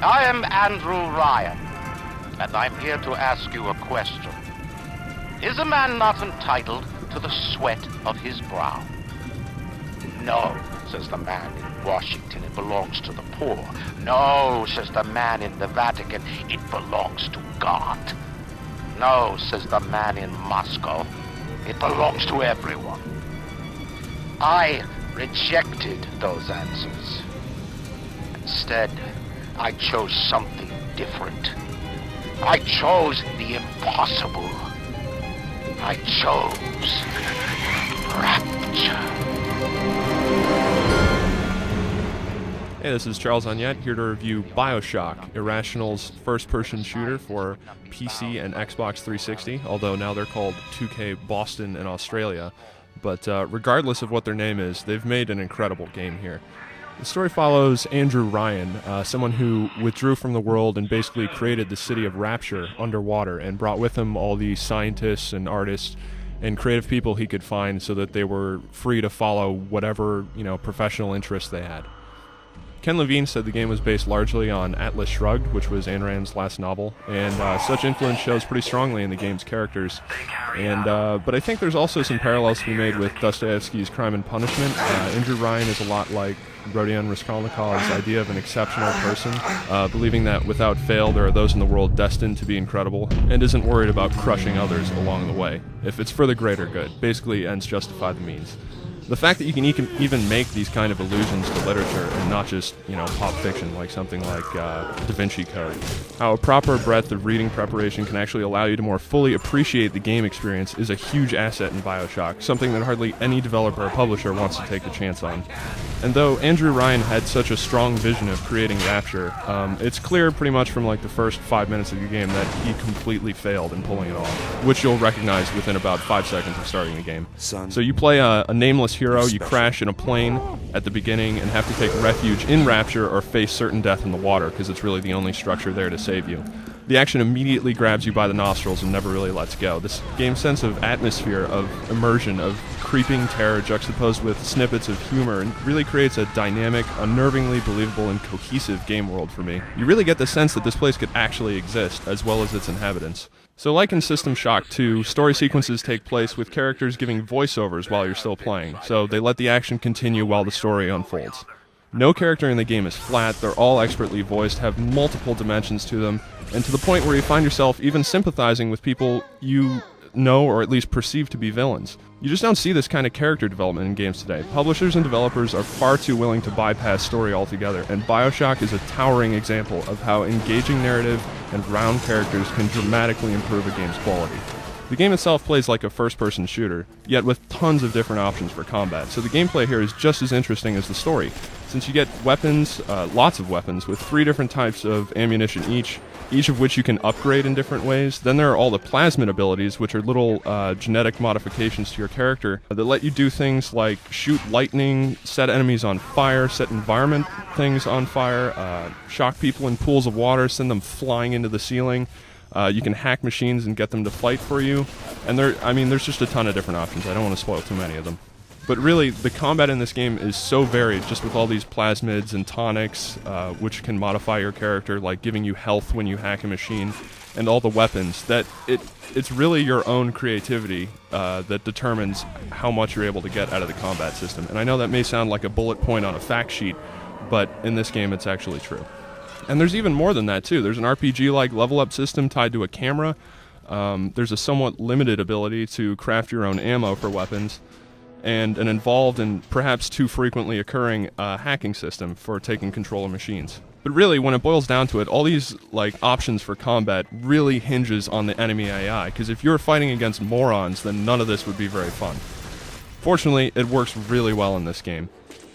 I am Andrew Ryan, and I'm here to ask you a question. Is a man not entitled to the sweat of his brow? No, says the man in Washington, it belongs to the poor. No, says the man in the Vatican, it belongs to God. No, says the man in Moscow, it belongs to everyone. I rejected those answers. Instead, I chose something different. I chose the impossible. I chose rapture. Hey, this is Charles Onyett, here to review Bioshock, Irrational's first-person shooter for PC and Xbox 360, although now they're called 2K Boston in Australia. But regardless of what their name is, they've made an incredible game here. The story follows Andrew Ryan, someone who withdrew from the world and basically created the city of Rapture underwater and brought with him all the scientists and artists and creative people he could find so that they were free to follow whatever, professional interests they had. Ken Levine said the game was based largely on Atlas Shrugged, which was Ayn Rand's last novel, and such influence shows pretty strongly in the game's characters. But I think there's also some parallels to be made with Dostoevsky's Crime and Punishment. Andrew Ryan is a lot like Rodion Raskolnikov's idea of an exceptional person, believing that without fail there are those in the world destined to be incredible, and isn't worried about crushing others along the way. If it's for the greater good, basically ends justify the means. The fact that you can even make these kind of allusions to literature and not just, pop fiction like something like Da Vinci Code. How a proper breadth of reading preparation can actually allow you to more fully appreciate the game experience is a huge asset in Bioshock, something that hardly any developer or publisher wants to take a chance on. And though Andrew Ryan had such a strong vision of creating Rapture, it's clear pretty much from the first 5 minutes of the game that he completely failed in pulling it off, which you'll recognize within about 5 seconds of starting the game. So you play a nameless hero, you crash in a plane at the beginning and have to take refuge in Rapture or face certain death in the water, because it's really the only structure there to save you. The action immediately grabs you by the nostrils and never really lets go. This game's sense of atmosphere, of immersion, of creeping terror juxtaposed with snippets of humor, and really creates a dynamic, unnervingly believable, and cohesive game world for me. You really get the sense that this place could actually exist, as well as its inhabitants. So like in System Shock 2, story sequences take place with characters giving voiceovers while you're still playing, so they let the action continue while the story unfolds. No character in the game is flat, they're all expertly voiced, have multiple dimensions to them, and to the point where you find yourself even sympathizing with people you know or at least perceive to be villains. You just don't see this kind of character development in games today. Publishers and developers are far too willing to bypass story altogether, and Bioshock is a towering example of how engaging narrative and round characters can dramatically improve a game's quality. The game itself plays like a first-person shooter, yet with tons of different options for combat, so the gameplay here is just as interesting as the story. Since you get weapons, lots of weapons, with 3 different types of ammunition each of which you can upgrade in different ways. Then there are all the plasmid abilities, which are little genetic modifications to your character that let you do things like shoot lightning, set enemies on fire, set environment things on fire, shock people in pools of water, send them flying into the ceiling. You can hack machines and get them to fight for you. And there's just a ton of different options. I don't want to spoil too many of them. But really, the combat in this game is so varied, just with all these plasmids and tonics, which can modify your character, like giving you health when you hack a machine, and all the weapons, that it's really your own creativity that determines how much you're able to get out of the combat system. And I know that may sound like a bullet point on a fact sheet, but in this game it's actually true. And there's even more than that, too. There's an RPG-like level-up system tied to a camera. There's a somewhat limited ability to craft your own ammo for weapons, and an involved and perhaps too frequently occurring hacking system for taking control of machines. But really, when it boils down to it, all these options for combat really hinges on the enemy AI, because if you're fighting against morons, then none of this would be very fun. Fortunately, it works really well in this game.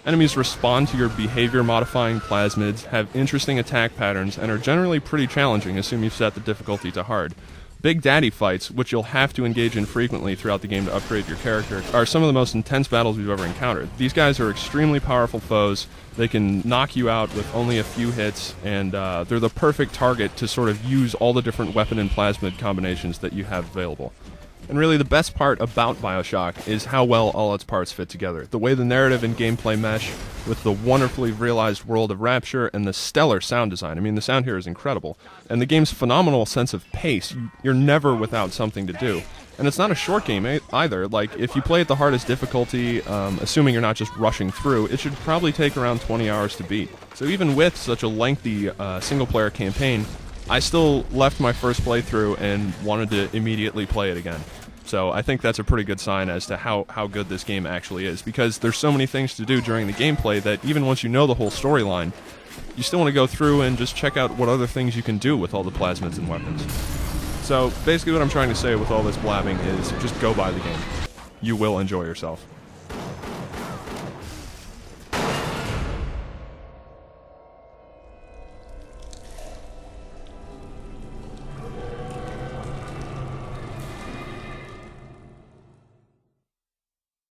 Enemies respond to your behavior-modifying plasmids, have interesting attack patterns, and are generally pretty challenging, assuming you've set the difficulty to hard. Big Daddy fights, which you'll have to engage in frequently throughout the game to upgrade your character, are some of the most intense battles we've ever encountered. These guys are extremely powerful foes. They can knock you out with only a few hits, and they're the perfect target to sort of use all the different weapon and plasmid combinations that you have available. And really the best part about Bioshock is how well all its parts fit together. The way the narrative and gameplay mesh with the wonderfully realized world of Rapture and the stellar sound design. I mean, the sound here is incredible. And the game's phenomenal sense of pace. You're never without something to do. And it's not a short game either. Like, if you play at the hardest difficulty, assuming you're not just rushing through, it should probably take around 20 hours to beat. So even with such a lengthy single-player campaign, I still left my first playthrough and wanted to immediately play it again. So I think that's a pretty good sign as to how good this game actually is, because there's so many things to do during the gameplay that even once you know the whole storyline, you still want to go through and just check out what other things you can do with all the plasmids and weapons. So basically what I'm trying to say with all this blabbing is just go buy the game. You will enjoy yourself.